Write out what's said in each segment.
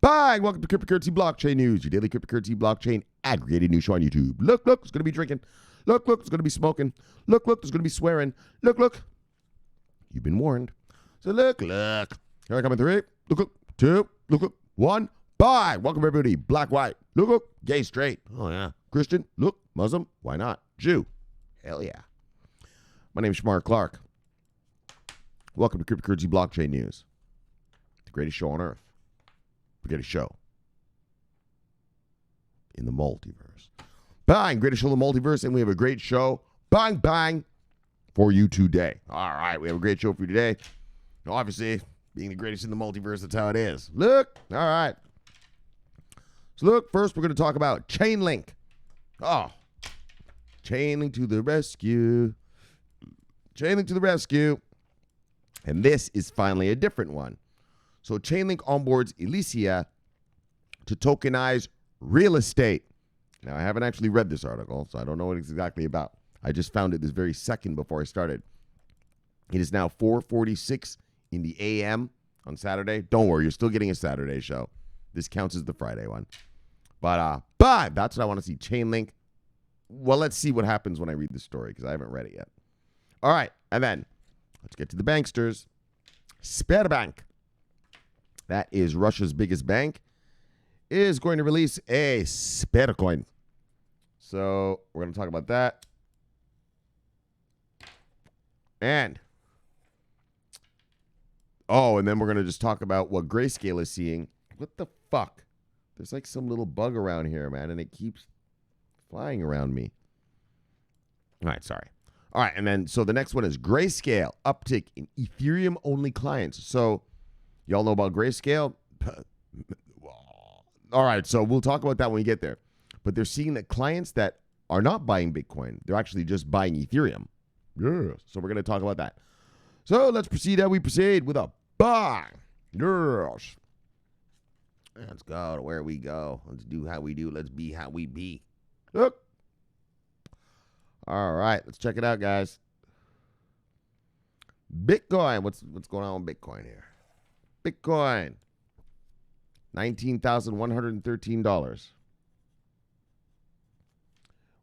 Bang! Welcome to Cryptocurrency Blockchain News, your daily cryptocurrency blockchain aggregated news show on YouTube. Look, it's going to be drinking. Look, it's going to be smoking. Look, there's going to be swearing. Look. You've been warned. So look. Here I come in 3. Look, 2. Look, 1. Bye! Welcome everybody. Black, white. Look, gay, straight. Oh yeah. Christian. Look, Muslim. Why not? Jew. Hell yeah. My name is Shomari Clarke. Welcome to Cryptocurrency Blockchain News, the greatest show on earth. We get a show in the multiverse. Bang! Greatest show in the multiverse, and we have a great show. Bang! For you today. All right, we have a great show for you today. Obviously, being the greatest in the multiverse, that's how it is. Look, all right. So look, first we're going to talk about Chainlink. Oh, Chainlink to the rescue. Chainlink to the rescue. And this is finally a different one. So Chainlink onboards Elysia to tokenize real estate. Now, I haven't actually read this article, so I don't know what it's exactly about. I just found it this very second before I started. It is now 4:46 in the a.m. on Saturday. Don't worry, you're still getting a Saturday show. This counts as the Friday one. But that's what I want to see. Chainlink. Well, let's see what happens when I read the story, because I haven't read it yet. All right, and then let's get to the banksters. Sberbank, that is Russia's biggest bank, is going to release a Sbercoin. So we're going to talk about that. And then we're going to just talk about what Grayscale is seeing. What the fuck? There's like some little bug around here, man, and it keeps flying around me. All right, sorry. All right, and then so the next one is Grayscale uptick in Ethereum-Only clients. So y'all know about Grayscale? All right, so we'll talk about that when we get there. But they're seeing that clients that are not buying Bitcoin, they're actually just buying Ethereum. Yes. So we're going to talk about that. So let's proceed how we proceed with a bang. Yes. Let's go to where we go. Let's do how we do. Let's be how we be. Look. All right, let's check it out, guys. Bitcoin. What's going on with Bitcoin here? Bitcoin. $19,113.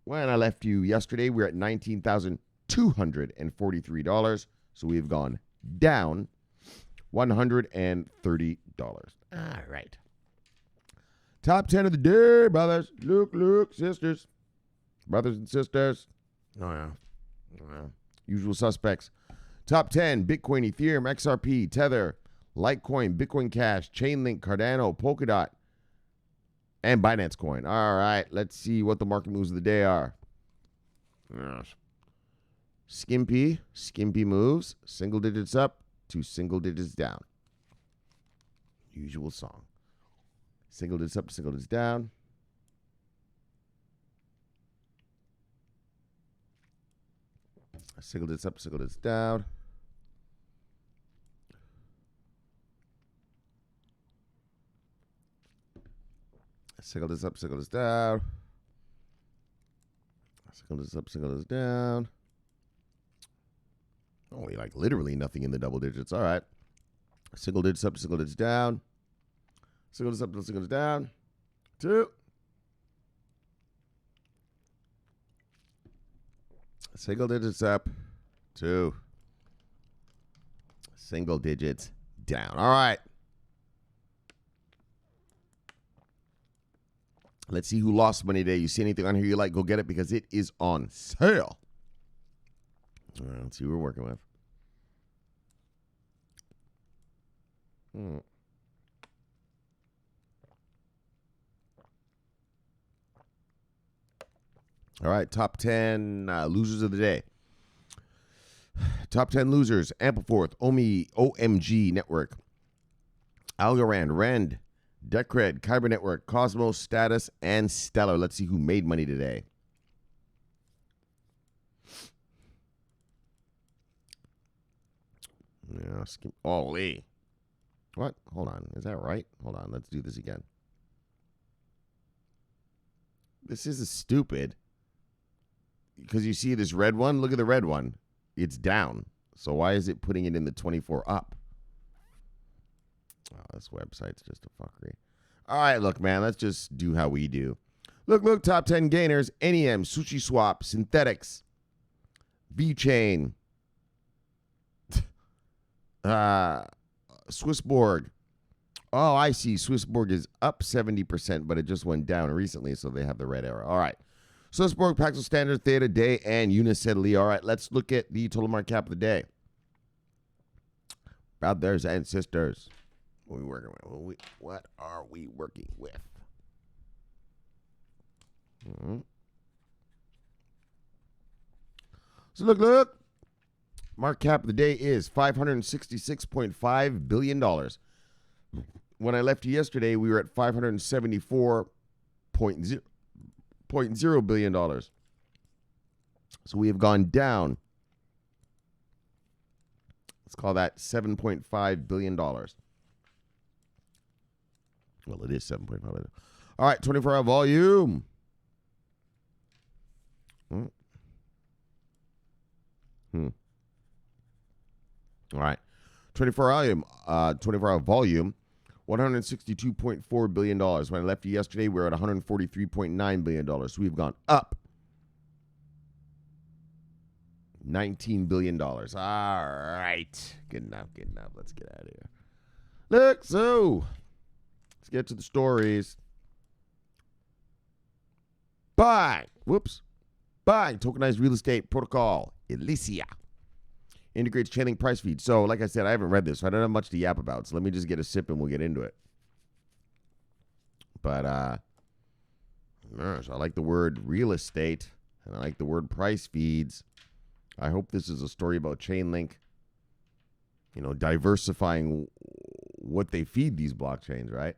When I left you yesterday, we were at $19,243. So we've gone down $130. All right. Top 10 of the day, brothers. Look, sisters. Brothers and sisters. Oh, yeah. Usual suspects. Top 10, Bitcoin, Ethereum, XRP, Tether, Litecoin, Bitcoin Cash, Chainlink, Cardano, Polkadot, and Binance Coin. All right, let's see what the market moves of the day are. Skimpy moves, single digits up to single digits down. Usual song. Single digits up to single digits down. Single digits up, single digits down. Single digits up, single digits down. Single digits up, single digits down. Oh, like literally nothing in the double digits. All right. Single digits up, single digits down. Single digits up, single digits down. 2. Single digits up, 2. Single digits down. All right. Let's see who lost money today. You see anything on here you like, go get it because it is on sale. All right, let's see who we're working with. All right, top 10 losers of the day. Top 10 losers: Ampleforth, OMG Network, Algorand, Rend, Decred, Kyber Network, Cosmos, Status, and Stellar. Let's see who made money today. Yeah, Lee. What? Hold on. Is that right? Hold on. Let's do this again. This is stupid. Because you see this red one? Look at the red one. It's down. So why is it putting it in the 24 up? Oh, this website's just a fuckery. All right, look, man, let's just do how we do. Look, top 10 gainers, NEM, SushiSwap, Synthetics, VeChain, Swissborg. Oh, I see. Swissborg is up 70%, but it just went down recently, so they have the red arrow. All right. Swissborg, Paxos Standard, Theta Day, and Unisettly. All right, let's look at the total market cap of the day. Brothers and sisters. What are we working with? What are we working with? So look. Market cap of the day is $566.5 billion. When I left you yesterday, we were at $574.0 billion. So we have gone down. Let's call that $7.5 billion. Well, it is 7.5 billion. All right, 24-hour volume. All right. 24-hour volume, $162.4 billion. When I left you yesterday, we were at $143.9 billion. So we've gone up $19 billion. All right. Good enough. Let's get out of here. Look, so let's get to the stories. Buying tokenized real estate protocol, Elysia. Integrates Chainlink price feed. So, like I said, I haven't read this, so I don't have much to yap about. So let me just get a sip and we'll get into it. But, so I like the word real estate, and I like the word price feeds. I hope this is a story about Chainlink, diversifying what they feed these blockchains, right?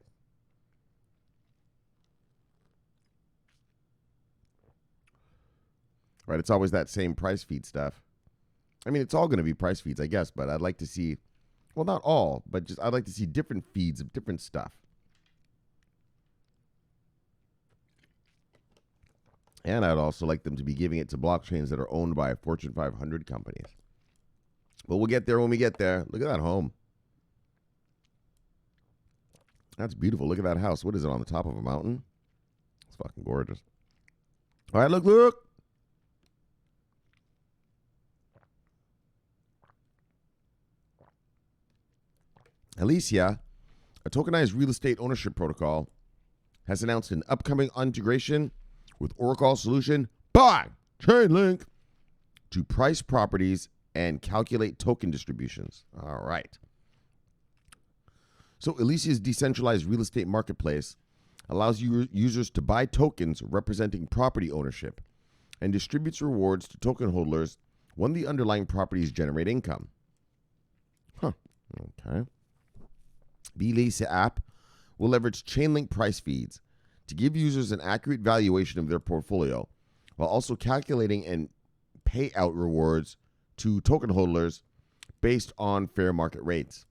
Right, it's always that same price feed stuff. I mean, it's all going to be price feeds, I guess, but I'd like to see, well, not all, but just I'd like to see different feeds of different stuff. And I'd also like them to be giving it to blockchains that are owned by Fortune 500 companies. But we'll get there when we get there. Look at that home. That's beautiful. Look at that house. What is it, on the top of a mountain? It's fucking gorgeous. All right, look. Elysia, a tokenized real estate ownership protocol, has announced an upcoming integration with Oracle solution by Chainlink to price properties and calculate token distributions. All right. So Elysia's decentralized real estate marketplace allows users to buy tokens representing property ownership and distributes rewards to token holders when the underlying properties generate income. Okay. The Elysia app will leverage Chainlink price feeds to give users an accurate valuation of their portfolio while also calculating and payout rewards to token holders based on fair market rates.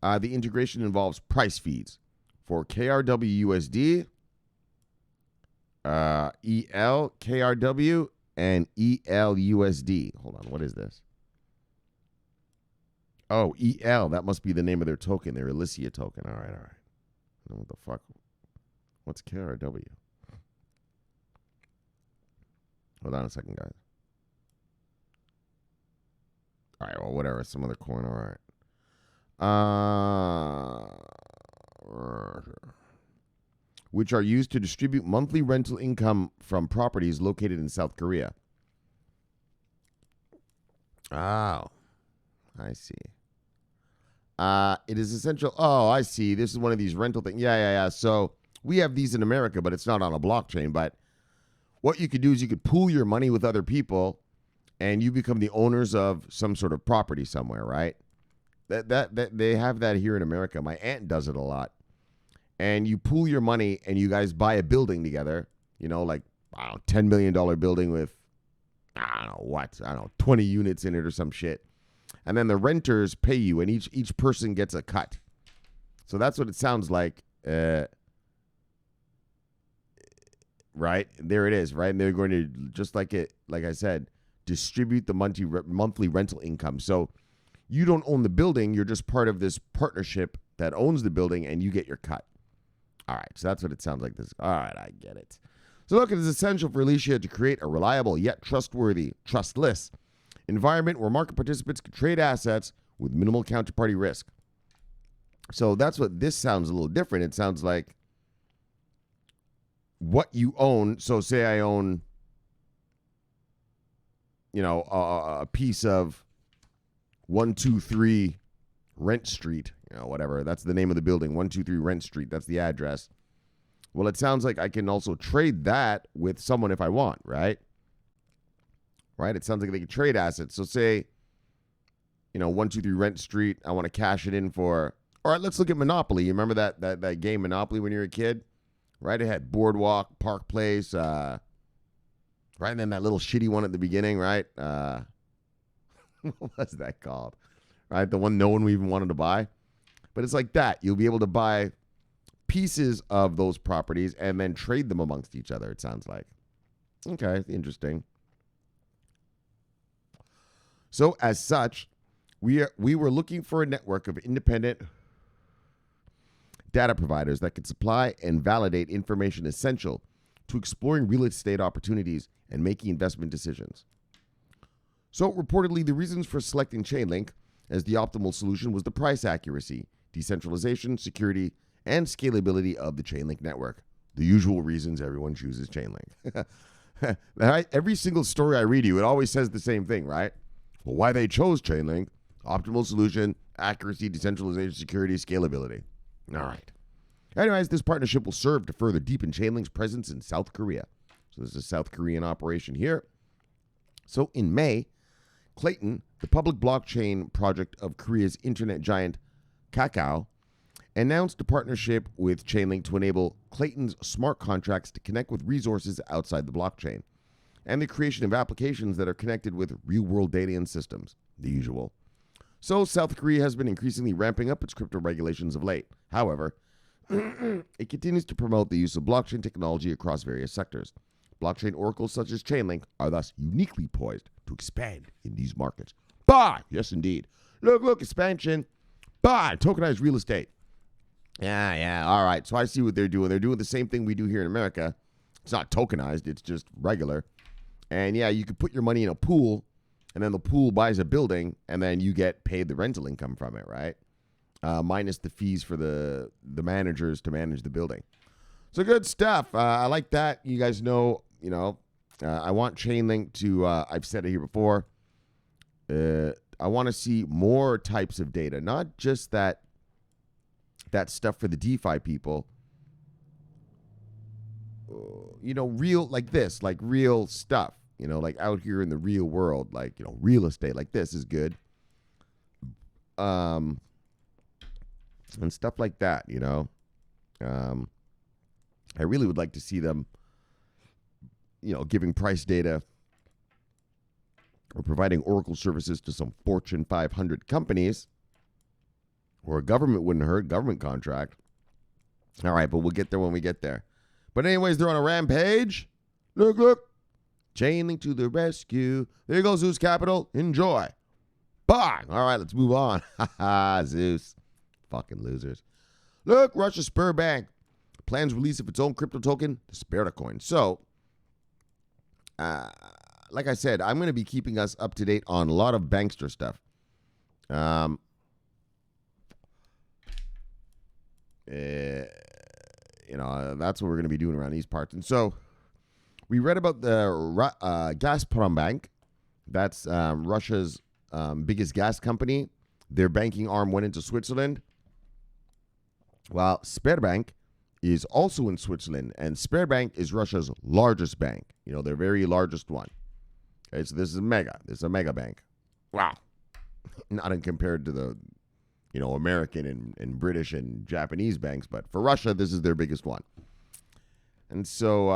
The integration involves price feeds for KRW USD, EL KRW, and EL USD. Hold on, what is this? Oh, EL. That must be the name of their token, their Elysia token. All right. What the fuck? What's KRW? Hold on a second, guys. All right, well, whatever. Some other coin. All right. Which are used to distribute monthly rental income from properties located in South Korea. Oh, I see. It is essential. Oh, I see. This is one of these rental things. Yeah. So we have these in America, but it's not on a blockchain. But what you could do is you could pool your money with other people, and you become the owners of some sort of property somewhere, right? That they have that here in America. My aunt does it a lot. And you pool your money, and you guys buy a building together. Like $10 million building with 20 units in it or some shit. And then the renters pay you, and each person gets a cut. So that's what it sounds like. Right? There it is, right? And they're going to, just like I said, distribute the monthly rental income. So you don't own the building. You're just part of this partnership that owns the building, and you get your cut. All right, so that's what it sounds like. This. All right, I get it. So look, it is essential for Elysia to create a reliable yet trustworthy, trustless environment where market participants can trade assets with minimal counterparty risk. So that's what this sounds a little different. It sounds like what you own. So say I own, a piece of 123 Rent Street, whatever. That's the name of the building, 123 Rent Street. That's the address. Well, it sounds like I can also trade that with someone if I want, right? Right? It sounds like they can trade assets. So say, 123 Rent Street, I want to cash it in for, all right, let's look at Monopoly. You remember that game Monopoly when you were a kid? Right? It had Boardwalk, Park Place, right? And then that little shitty one at the beginning, right? What was that called? Right? The one no one even wanted to buy. But it's like that. You'll be able to buy pieces of those properties and then trade them amongst each other, it sounds like. Okay, interesting. So as such, we were looking for a network of independent data providers that could supply and validate information essential to exploring real estate opportunities and making investment decisions. So reportedly, the reasons for selecting Chainlink as the optimal solution was the price accuracy, decentralization, security, and scalability of the Chainlink network. The usual reasons everyone chooses Chainlink. Every single story I read you, it always says the same thing, right? Well, why they chose Chainlink: optimal solution, accuracy, decentralization, security, scalability. All right. Anyways, this partnership will serve to further deepen Chainlink's presence in South Korea. So this is a South Korean operation here. So in May, Clayton, the public blockchain project of Korea's internet giant Kakao, announced a partnership with Chainlink to enable Clayton's smart contracts to connect with resources outside the blockchain, and the creation of applications that are connected with real-world data and systems, the usual. So South Korea has been increasingly ramping up its crypto regulations of late. However, it continues to promote the use of blockchain technology across various sectors. Blockchain oracles such as Chainlink are thus uniquely poised to expand in these markets. Buy! Yes, indeed. Look, expansion. Buy! Tokenized real estate. Yeah, all right. So I see what they're doing. They're doing the same thing we do here in America. It's not tokenized. It's just regular. And yeah, you could put your money in a pool, and then the pool buys a building, and then you get paid the rental income from it, right? Minus the fees for the managers to manage the building. So good stuff. I like that. You guys know, I want Chainlink to, I've said it here before, I want to see more types of data, not just that stuff for the DeFi people, real, like this, like real stuff, like out here in the real world, like, real estate, like this is good. And stuff like that, I really would like to see them, giving price data or providing Oracle services to some Fortune 500 companies, or a government wouldn't hurt, government contract. All right, but we'll get there when we get there. But anyways, they're on a rampage. Look. Chainlink to the rescue. There you go, Zeus Capital. Enjoy. Bye. All right, let's move on. Ha Zeus. Fucking losers. Look, Russia's Sberbank plans release of its own crypto token, the Sbercoin. So, like I said, I'm going to be keeping us up to date on a lot of bankster stuff. That's what we're going to be doing around these parts. And so, we read about the Gazprombank. That's Russia's biggest gas company. Their banking arm went into Switzerland. While Sberbank is also in Switzerland, and Sberbank is Russia's largest bank. Their very largest one. Okay, so this is mega. This is a mega bank. Wow. Not in compared to the, American and British and Japanese banks, but for Russia, this is their biggest one. And so,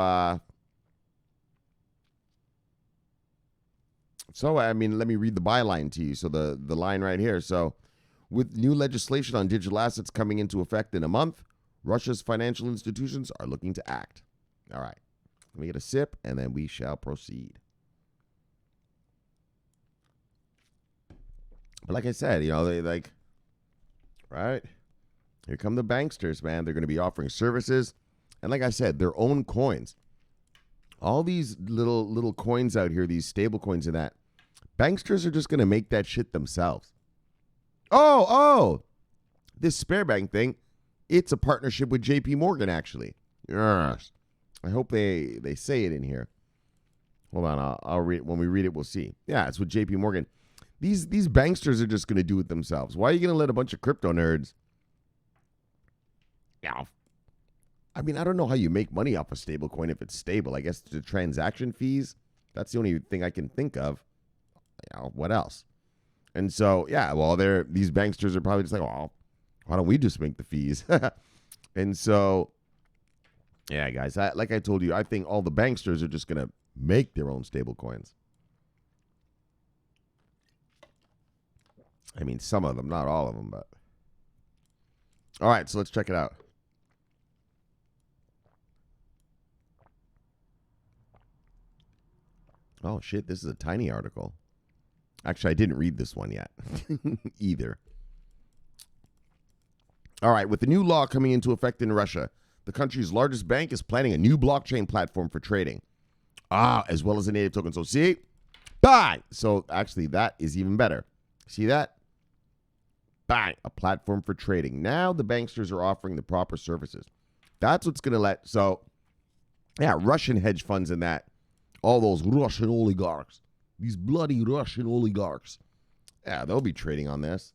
let me read the byline to you. So the line right here. So, with new legislation on digital assets coming into effect in a month, Russia's financial institutions are looking to act. All right. Let me get a sip, and then we shall proceed. But like I said, they right? Here come the banksters, man. They're going to be offering services. And like I said, their own coins. All these little coins out here, these stable coins and that, banksters are just going to make that shit themselves. Oh, this Sberbank thing, it's a partnership with JP Morgan, actually. Yes. I hope they say it in here. Hold on, I'll read it. When we read it, we'll see. Yeah, it's with JP Morgan. These banksters are just going to do it themselves. Why are you going to let a bunch of crypto nerds? Yeah. I mean, I don't know how you make money off a stable coin if it's stable. I guess the transaction fees, that's the only thing I can think of. What else? And so, yeah, well, these banksters are probably just like, well, why don't we just make the fees? And so, yeah, guys, like I told you, I think all the banksters are just going to make their own stable coins. I mean, some of them, not all of them, but. All right, so let's check it out. Oh, shit, this is a tiny article. Actually, I didn't read this one yet either. All right, with the new law coming into effect in Russia, the country's largest bank is planning a new blockchain platform for trading. As well as a native token. So see? Bang! So actually, that is even better. See that? Bang! A platform for trading. Now the banksters are offering the proper services. That's what's going to so, yeah, Russian hedge funds and that. All those Russian oligarchs. These bloody Russian oligarchs. Yeah, they'll be trading on this.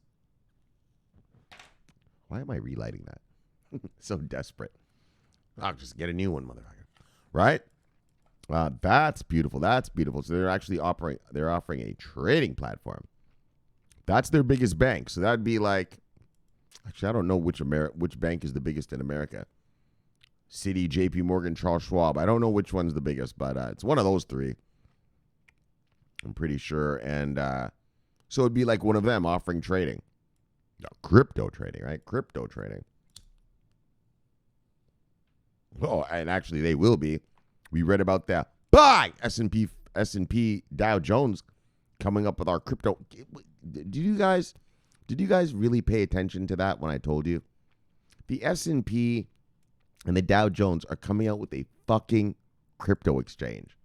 Why am I relighting that? So desperate. I'll just get a new one, motherfucker. Right? That's beautiful. That's beautiful. So they're actually offering a trading platform. That's their biggest bank. So that'd be like, actually, I don't know which bank is the biggest in America. Citi, JP Morgan, Charles Schwab. I don't know which one's the biggest, but it's one of those three. I'm pretty sure. And so it'd be like one of them offering trading. No, crypto trading, right? Crypto trading. Oh, and actually they will be. We read about that. Buy S&P Dow Jones coming up with our crypto. Did you guys really pay attention to that when I told you? The S&P and the Dow Jones are coming out with a fucking crypto exchange.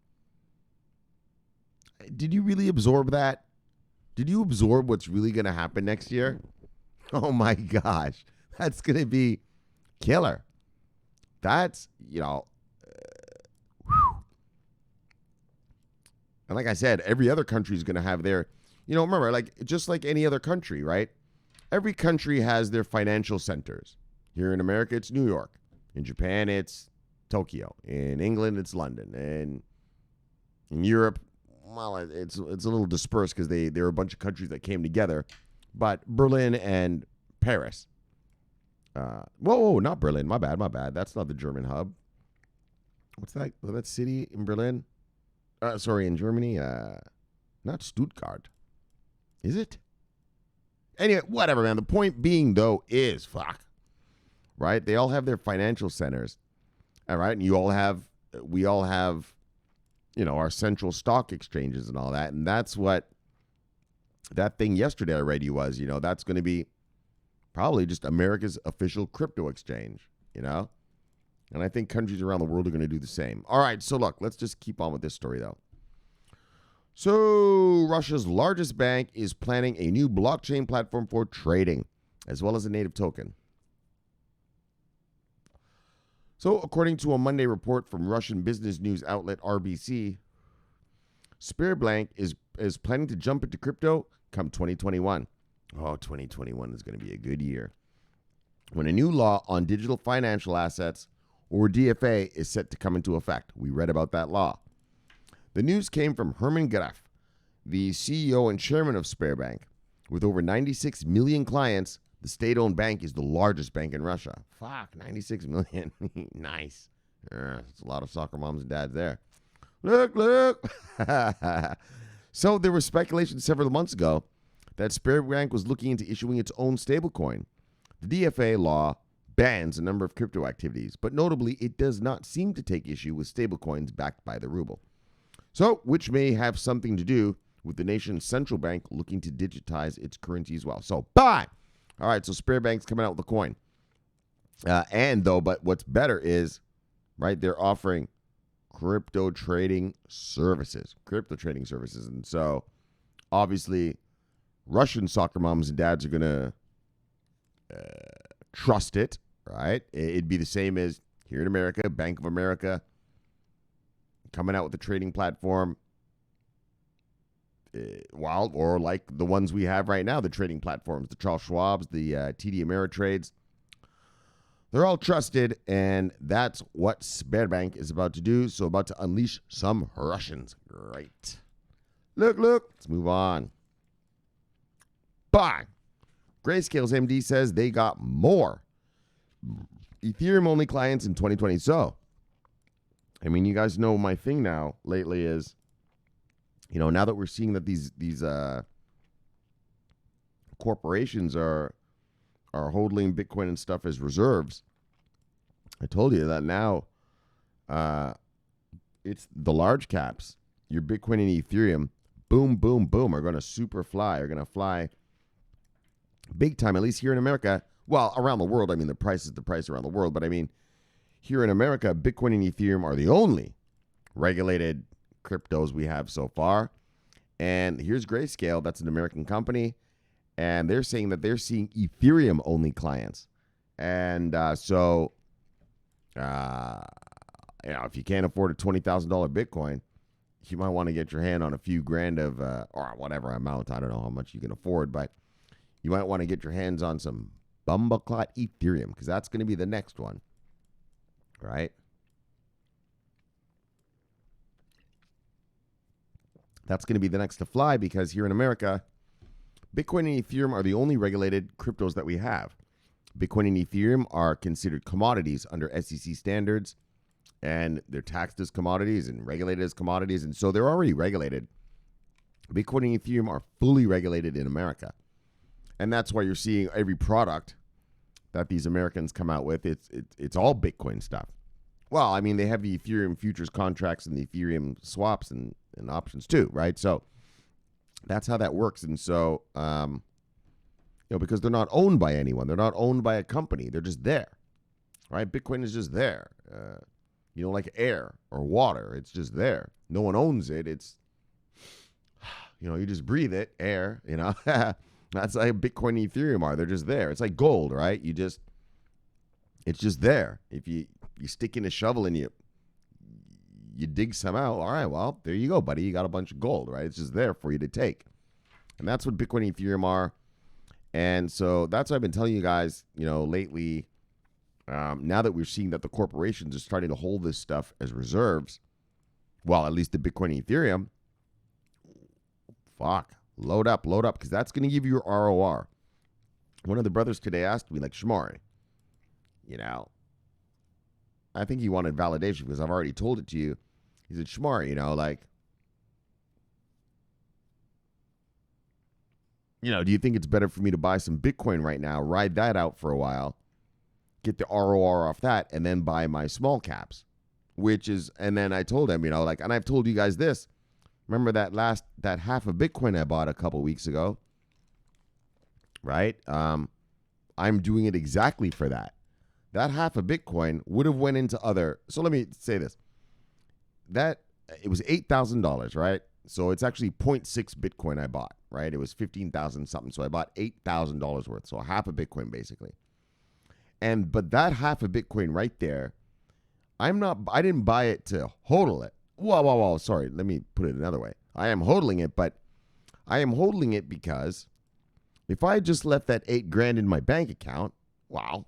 Did you really absorb that? Did you absorb what's really going to happen next year? Oh my gosh. That's going to be killer. That's, and like I said, every other country is going to have their, remember, like just like any other country, right? Every country has their financial centers. Here in America, it's New York. In Japan, it's Tokyo. In England, it's London. And in Europe, well, it's a little dispersed because there are a bunch of countries that came together. But Berlin and Paris. Whoa, not Berlin. My bad. That's not the German hub. What's that? That city in Berlin? In Germany. Not Stuttgart. Is it? Anyway, whatever, man. The point being, though, is right? They all have their financial centers. All right. And we all have, our central stock exchanges and all that. And that's what that thing yesterday I read you was, that's going to be probably just America's official crypto exchange, And I think countries around the world are going to do the same. All right. So look, let's just keep on with this story, though. So Russia's largest bank is planning a new blockchain platform for trading, as well as a native token. So according to a Monday report from Russian business news outlet RBC, Sberbank is planning to jump into crypto come 2021. Oh, 2021 is going to be a good year. When a new law on digital financial assets, or DFA, is set to come into effect. We read about that law. The news came from Herman Gref, the CEO and chairman of Sberbank. With over 96 million clients, the state-owned bank is the largest bank in Russia. 96 million. Nice. It's a lot of soccer moms and dads there. Look. So there was speculation several months ago that Sberbank was looking into issuing its own stablecoin. The DFA law bans a number of crypto activities, but notably it does not seem to take issue with stablecoins backed by the ruble. So, which may have something to do with the nation's central bank looking to digitize its currency as well. So, buy! All right, so Sberbank's coming out with a coin. But what's better is, right, they're offering crypto trading services. And so obviously Russian soccer moms and dads are going to trust it, right? It'd be the same as here in America, Bank of America coming out with a trading platform. Or like the ones we have right now, the trading platforms, the Charles Schwab's, the TD Ameritrades. They're all trusted, and that's what Sberbank is about to do. So about to unleash some Russians. Great. Look. Let's move on. Bang. Grayscale's MD says they got more Ethereum-only clients in 2020. So, I mean, you guys know my thing now lately is, now that we're seeing that these corporations are holding Bitcoin and stuff as reserves, I told you that now it's the large caps, your Bitcoin and Ethereum, boom, boom, boom, are going to fly big time, at least here in America. Well, around the world, I mean, the price is the price around the world. But I mean, here in America, Bitcoin and Ethereum are the only regulated cryptos we have so far. And here's Grayscale. That's an American company. And they're saying that they're seeing Ethereum-only clients. And if you can't afford a $20,000 Bitcoin, you might want to get your hand on a few grand of, or whatever amount. I don't know how much you can afford, but you might want to get your hands on some Bumbleclot Ethereum, because that's going to be the next one, right? That's going to be the next to fly, because here in America, Bitcoin and Ethereum are the only regulated cryptos that we have. Bitcoin and Ethereum are considered commodities under SEC standards, and they're taxed as commodities and regulated as commodities, and so they're already regulated. Bitcoin and Ethereum are fully regulated in America. And that's why you're seeing every product that these Americans come out with, it's all Bitcoin stuff. Well, I mean, they have the Ethereum futures contracts and the Ethereum swaps and options too, right? So that's how that works. And so, because they're not owned by anyone. They're not owned by a company. They're just there, right? Bitcoin is just there. Like air or water. It's just there. No one owns it. It's, you just breathe it, air, That's like Bitcoin and Ethereum are. They're just there. It's like gold, right? It's just there. If you stick in a shovel and you dig some out, all right, well, there you go, buddy. You got a bunch of gold, right? It's just there for you to take. And that's what Bitcoin and Ethereum are. And so that's what I've been telling you guys, lately, now that we're seeing that the corporations are starting to hold this stuff as reserves, well, at least the Bitcoin and Ethereum, load up, because that's going to give you your ROR. One of the brothers today asked me, like, Shomari, I think he wanted validation because I've already told it to you. He said, Shomari, do you think it's better for me to buy some Bitcoin right now, ride that out for a while, get the ROR off that, and then buy my small caps? And then I told him, and I've told you guys this. Remember that half of Bitcoin I bought a couple weeks ago, right? I'm doing it exactly for that. That half of Bitcoin would have went into other. So let me say this. It was $8,000, right? So it's actually 0.6 Bitcoin I bought, right? It was 15,000 something. So I bought $8,000 worth. So half a Bitcoin basically. But that half a Bitcoin right there, I didn't buy it to hodl it. Whoa. Sorry. Let me put it another way. I am hodling it, but I am hodling it because if I just left that $8,000 in my bank account, wow,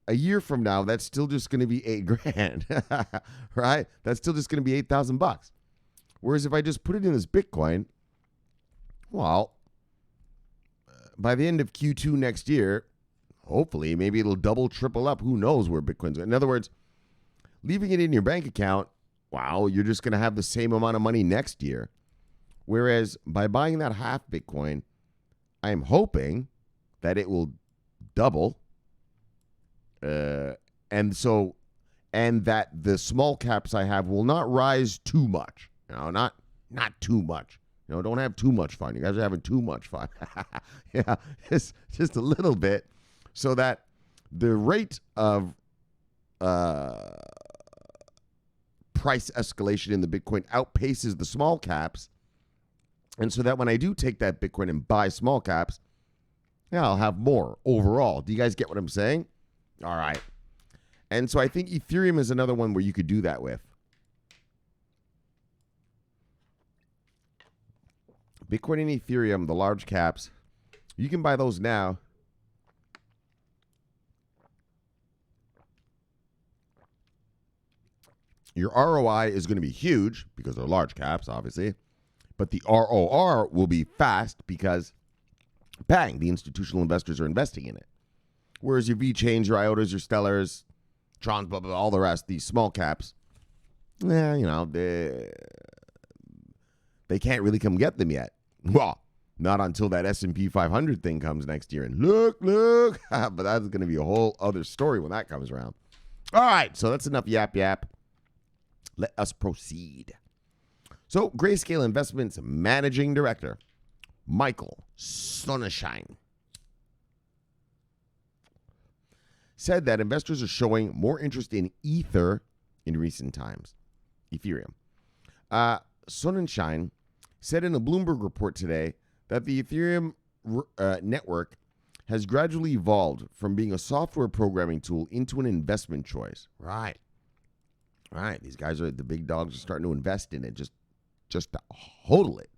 a year from now, that's still just going to be $8,000, right? That's still just going to be $8,000. Whereas if I just put it in this Bitcoin, well, by the end of Q2 next year, hopefully, maybe it'll double, triple up. Who knows where Bitcoin's going? In other words, leaving it in your bank account, wow, you're just going to have the same amount of money next year. Whereas by buying that half Bitcoin, I am hoping that it will double. And that the small caps I have will not rise too much. Not too much. Don't have too much fun. You guys are having too much fun. Yeah, just a little bit, so that the rate of price escalation in the Bitcoin outpaces the small caps. And so that when I do take that Bitcoin and buy small caps, yeah, I'll have more overall. Do you guys get what I'm saying? All right. And so I think Ethereum is another one where you could do that with. Bitcoin and Ethereum, the large caps, you can buy those now. Your ROI is going to be huge because they're large caps, obviously. But the ROR will be fast because, bang, the institutional investors are investing in it. Whereas your VeChains, your IOTAs, your Stellars, Trons, blah, blah, blah, all the rest, these small caps, they can't really come get them yet. Well, not until that S&P 500 thing comes next year. And look, but that's going to be a whole other story when that comes around. All right, so that's enough yap. Let us proceed. So, Grayscale Investments Managing Director, Michael Sonnenschein, said that investors are showing more interest in Ether in recent times. Ethereum. Sonnenschein said in a Bloomberg report today that the Ethereum network has gradually evolved from being a software programming tool into an investment choice. Right. These guys the big dogs are starting to invest in it just to hodl it.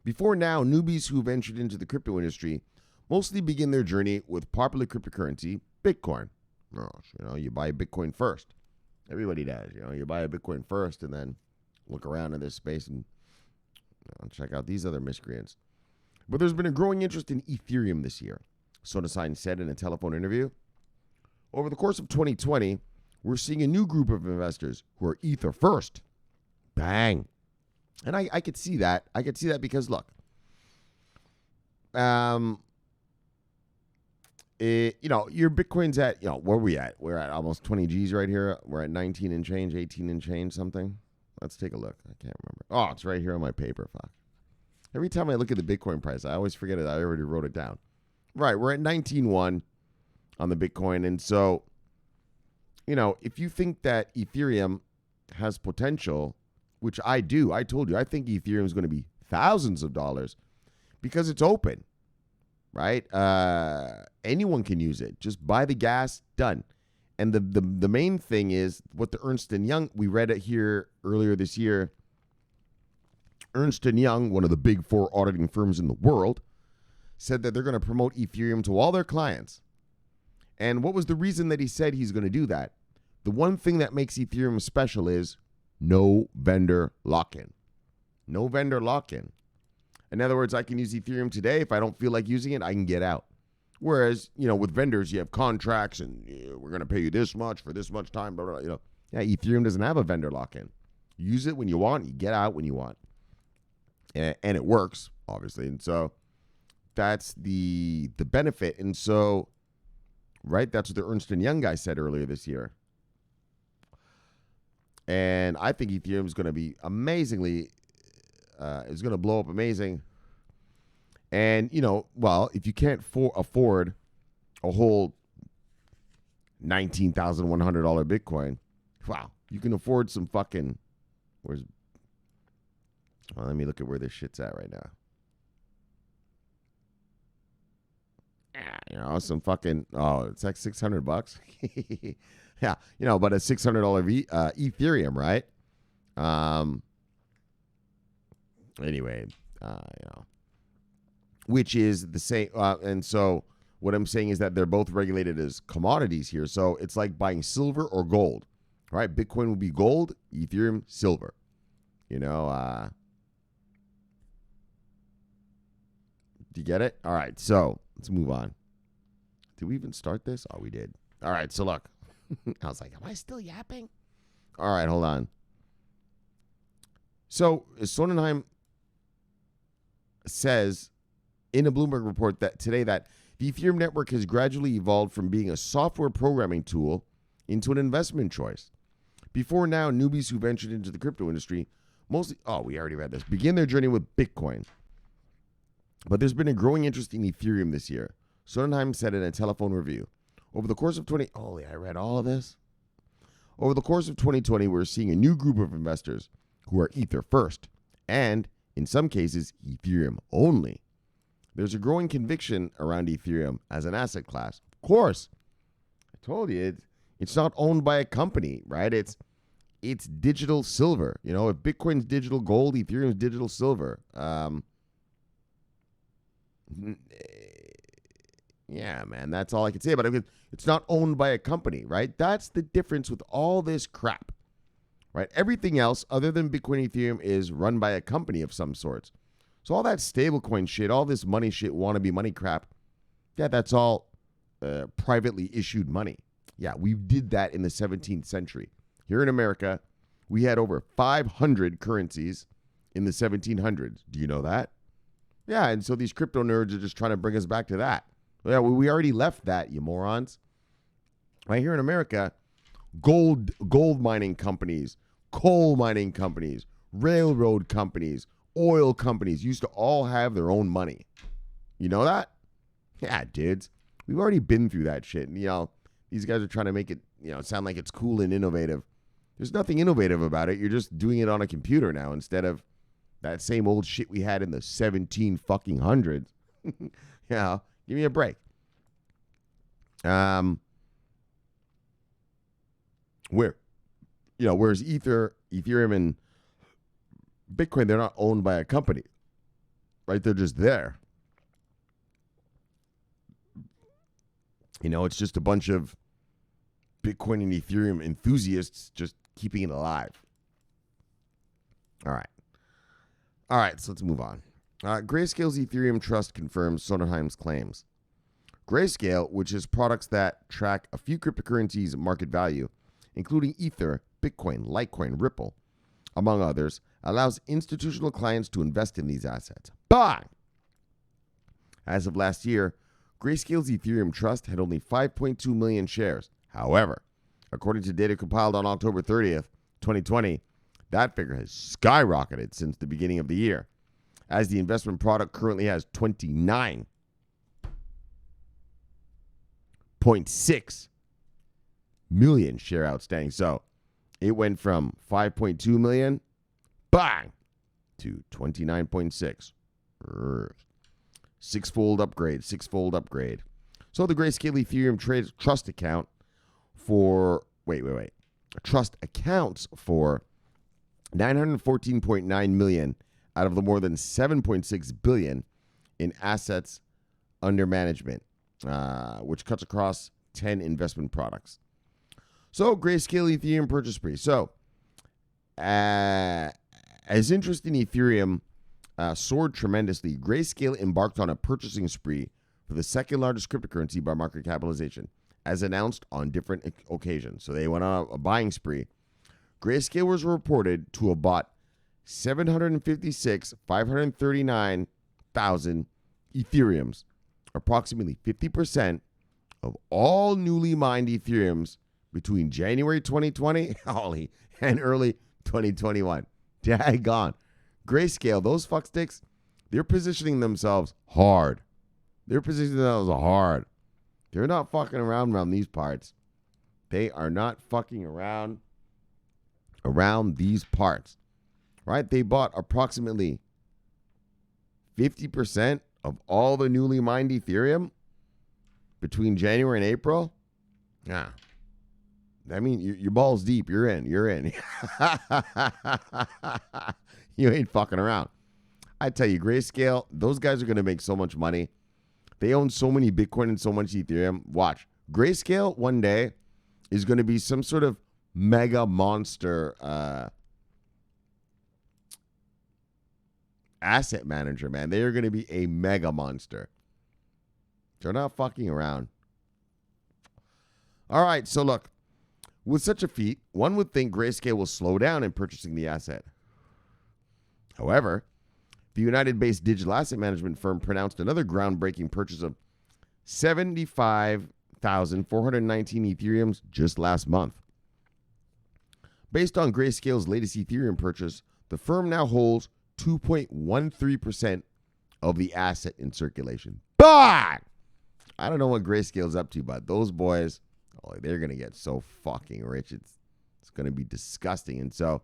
Before now, newbies who ventured into the crypto industry mostly begin their journey with popular cryptocurrency, Bitcoin. You buy a Bitcoin first. Everybody does. You buy a Bitcoin first and then look around in this space and check out these other miscreants. But there's been a growing interest in Ethereum this year, Sonnenschein said in a telephone interview. Over the course of 2020, we're seeing a new group of investors who are Ether first. Bang. And I could see that. I could see that because, look, your Bitcoin's at, where are we at? We're at almost 20 G's right here. We're at 19 and change, 18 and change something. Let's take a look. I can't remember. Oh, it's right here on my paper. Fuck. Every time I look at the Bitcoin price, I always forget it. I already wrote it down. Right, we're at 19.1 on the Bitcoin. And so, if you think that Ethereum has potential, which I do, I told you, I think Ethereum is going to be thousands of dollars because it's open, right? Anyone can use it. Just buy the gas, done. And the main thing is what the Ernst & Young, we read it here earlier this year. Ernst & Young, one of the big four auditing firms in the world, said that they're going to promote Ethereum to all their clients. And what was the reason that he said he's going to do that? The one thing that makes Ethereum special is no vendor lock-in. No vendor lock-in. In other words, I can use Ethereum today. If I don't feel like using it, I can get out. Whereas, with vendors, you have contracts and we're going to pay you this much for this much time. Blah, blah, blah, Yeah, Ethereum doesn't have a vendor lock-in. Use it when you want. You get out when you want. And it works, obviously. And so that's the benefit. And so, right, that's what the Ernst & Young guy said earlier this year. And I think Ethereum is going to be amazingly, is going to blow up amazing. And, if you can't afford a whole $19,100 Bitcoin, wow, you can afford some fucking, let me look at where this shit's at right now. Some fucking, it's like $600. Yeah, but a $600 Ethereum, right? Anyway, which is the same. And so what I'm saying is that they're both regulated as commodities here. So it's like buying silver or gold, right? Bitcoin will be gold, Ethereum, silver. Do you get it? All right, so let's move on. Did we even start this? Oh, we did. All right, so look. I was like, am I still yapping? All right, hold on. So Sonnenschein says in a Bloomberg report that today that the Ethereum network has gradually evolved from being a software programming tool into an investment choice. Before now, newbies who ventured into the crypto industry mostly, we already read this, begin their journey with Bitcoin. But there's been a growing interest in Ethereum this year. Sonnenschein said in a telephone review. Over the course of I read all of this. Over the course of 2020, we're seeing a new group of investors who are Ether first, and in some cases, Ethereum-Only. There's a growing conviction around Ethereum as an asset class. Of course, I told you, it's not owned by a company, right? It's digital silver. You know, if Bitcoin's digital gold, Ethereum's digital silver. Yeah, man, that's all I can say about it. It's not owned by a company, right? That's the difference with all this crap, right? Everything else other than Bitcoin Ethereum is run by a company of some sorts. So all that stablecoin shit, all this money shit, wannabe money crap, yeah, that's all privately issued money. Yeah, we did that in the 17th century. Here in America, we had over 500 currencies in the 1700s. Do you know that? Yeah, and so these crypto nerds are just trying to bring us back to that. Yeah, well, we already left that, you morons. Right here in America, gold mining companies, coal mining companies, railroad companies, oil companies used to all have their own money. You know that? Yeah, dudes. We've already been through that shit. And, these guys are trying to make it, sound like it's cool and innovative. There's nothing innovative about it. You're just doing it on a computer now instead of that same old shit we had in the 17 fucking hundreds. Yeah. Give me a break. Whereas Ethereum and Bitcoin, they're not owned by a company, right? They're just there. It's just a bunch of Bitcoin and Ethereum enthusiasts just keeping it alive. All right, so let's move on. Grayscale's Ethereum Trust confirms Soderheim's claims. Grayscale, which is products that track a few cryptocurrencies' market value, including Ether, Bitcoin, Litecoin, Ripple, among others, allows institutional clients to invest in these assets. But as of last year, Grayscale's Ethereum Trust had only 5.2 million shares. However, according to data compiled on October 30th, 2020, that figure has skyrocketed since the beginning of the year, as the investment product currently has 29.6 million share outstanding. So it went from 5.2 million, bang, to 29.6. Six-fold upgrade. So the Grayscale Ethereum Trust account for, Trust accounts for 914.9 million out of the more than 7.6 billion in assets under management, which cuts across 10 investment products. So Grayscale Ethereum purchase spree. So as interest in Ethereum soared tremendously, Grayscale embarked on a purchasing spree for the second largest cryptocurrency by market capitalization, as announced on different occasions. So they went on a buying spree. Grayscale was reported to have bought 539,000 Ethereums, approximately 50% of all newly mined Ethereums between January 2020 and early 2021. Daggone. Grayscale, those fucksticks, they're positioning themselves hard. They're not fucking around these parts. They are not fucking around these parts. Right? They bought approximately 50% of all the newly mined Ethereum between January and April. Yeah. I mean, your ball's deep. You're in. You ain't fucking around. I tell you, Grayscale, those guys are going to make so much money. They own so many Bitcoin and so much Ethereum. Watch. Grayscale one day is going to be some sort of mega monster asset manager, man. They are going to be a mega monster. They're not fucking around. All right, so look. With such a feat, one would think Grayscale will slow down in purchasing the asset. However, the United-based digital asset management firm pronounced another groundbreaking purchase of 75,419 Ethereums just last month. Based on Grayscale's latest Ethereum purchase, the firm now holds 2.13% of the asset in circulation. But I don't know what Grayscale's up to, but those boys, oh, they're going to get so fucking rich. It's going to be disgusting. And so,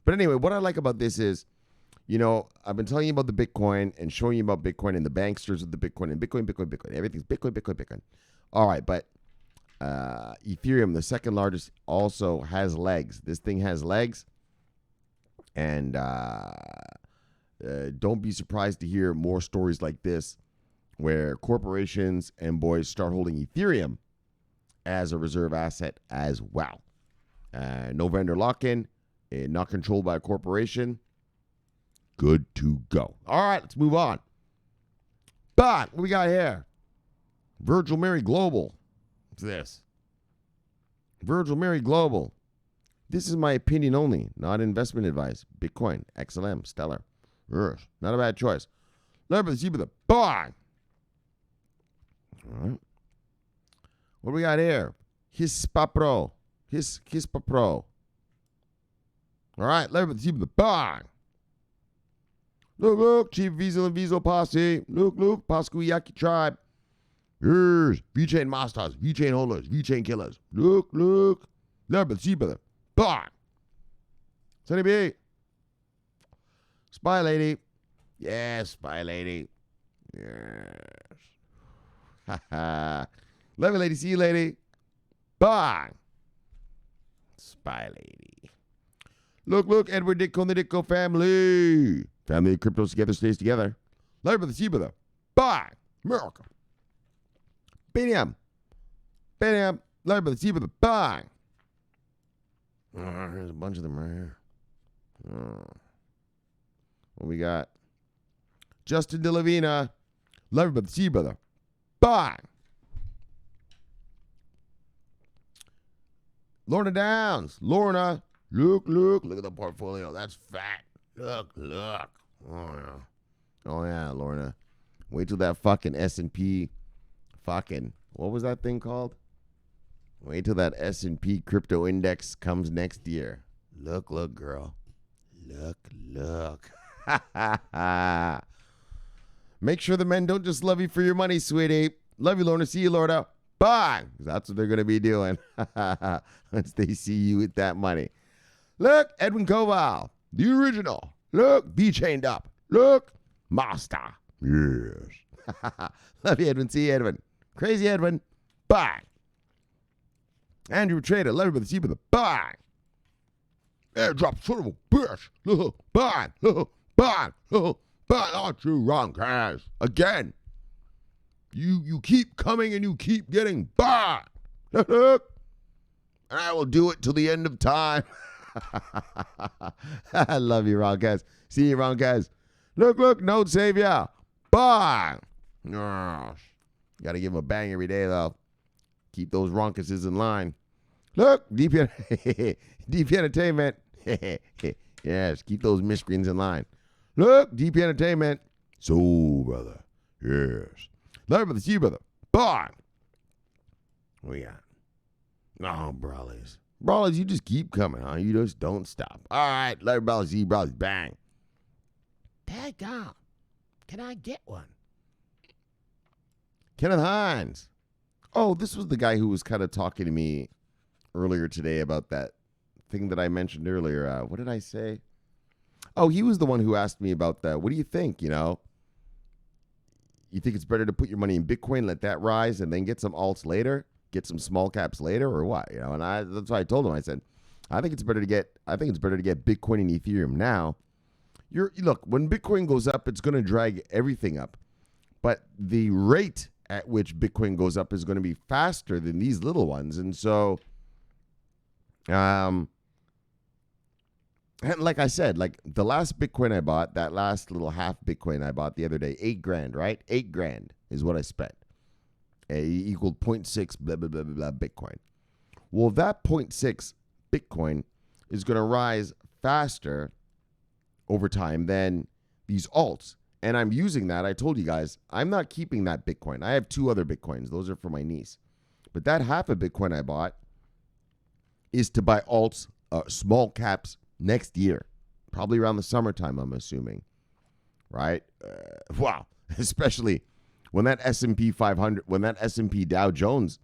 but anyway, what I like about this is, you know, I've been telling you about the Bitcoin and showing you about Bitcoin and the banksters of the Bitcoin and Bitcoin. Everything's Bitcoin. All right, but Ethereum, the second largest, also has legs. This thing has legs. And don't be surprised to hear more stories like this where corporations and boys start holding Ethereum as a reserve asset as well. No vendor lock-in, not controlled by a corporation. Good to go. All right, let's move on. But what we got here? Virgil Mary Global. What's this? Virgil Mary Global. This is my opinion only, not investment advice. Bitcoin, XLM, Stellar. Not a bad choice. Learn about the bang. All right. What do we got here? Hispa Pro. Hispa Pro. All right, learn about the bang. Look, Chief Visa and Visa Posse. Look, Pascuyaki Tribe. Yes, VeChain Masters, VeChain Holders, VeChain Killers. Look. Learn about the bang. Sunny B. Spy Lady. Yes, Spy Lady. Yes. Ha. Love you, lady. See you, lady. Bang. Spy Lady. Look, Edward Ditko and the Ditko family. Family of cryptos together stays together. Love you, see you, bang. America. Bam. Love you, see you, bang. Here's a bunch of them right here. What we got? Justin DeLavina. Love you, see you, bang. Lorna Downs. Lorna. Look at the portfolio. That's fat. Look. Oh yeah, Lorna. Wait till that fucking S&P fucking, what was that thing called? Wait till that S&P crypto index comes next year. Look, girl. Look. Make sure the men don't just love you for your money, sweetie. Love you, Lorna. See you, Lorna. Bye. That's what they're going to be doing once they see you with that money. Look, Edwin Koval, the original. Look, V-chained up. Look, master. Yes. Love you, Edwin. See you, Edwin. Crazy Edwin. Bye. Andrew Trader. Love you, brother. See you, brother. Bye. Airdrop, son of a bitch. Bye. Bye. Aren't you wrong, guys? Again. You keep coming and you keep getting bye. And I will do it till the end of time. I love you, Roncast. See you, Roncast. Look, no savior. Bye. Got to give him a bang every day, though. Keep those Roncases in line. Look, DP Entertainment. Yes, keep those miscreants in line. Look, DP Entertainment. So, brother. Yes. Love you, brother. See you, brother. Bye. What we got? Oh, Brawlies. Brawlies, you just keep coming, huh? You just don't stop. All right. Love you, Brawlies. See you, Brawlies. Bang. Daggone. Can I get one? Kenneth Hines. Oh, this was the guy who was kind of talking to me earlier today about that thing that I mentioned earlier. What did I say? Oh, he was the one who asked me about that. What do you think, You think it's better to put your money in Bitcoin, let that rise, and then get some alts later? Get some small caps later, or what? And that's why I told him. I said, I think it's better to get Bitcoin and Ethereum now. Look, when Bitcoin goes up, it's going to drag everything up. But the rate at which Bitcoin goes up is going to be faster than these little ones. And so, and like I said, like the last Bitcoin I bought, that last little half Bitcoin I bought the other day, $8,000, right? $8,000 is what I spent. Equaled 0.6 blah, blah, blah, blah, blah Bitcoin. Well, that 0.6 Bitcoin is going to rise faster over time than these alts. And I'm using that. I told you guys, I'm not keeping that Bitcoin. I have 2 other Bitcoins. Those are for my niece. But that half a Bitcoin I bought is to buy alts, small caps next year. Probably around the summertime, I'm assuming. Right? Wow. Especially when that S&P 500, when that S&P Dow Jones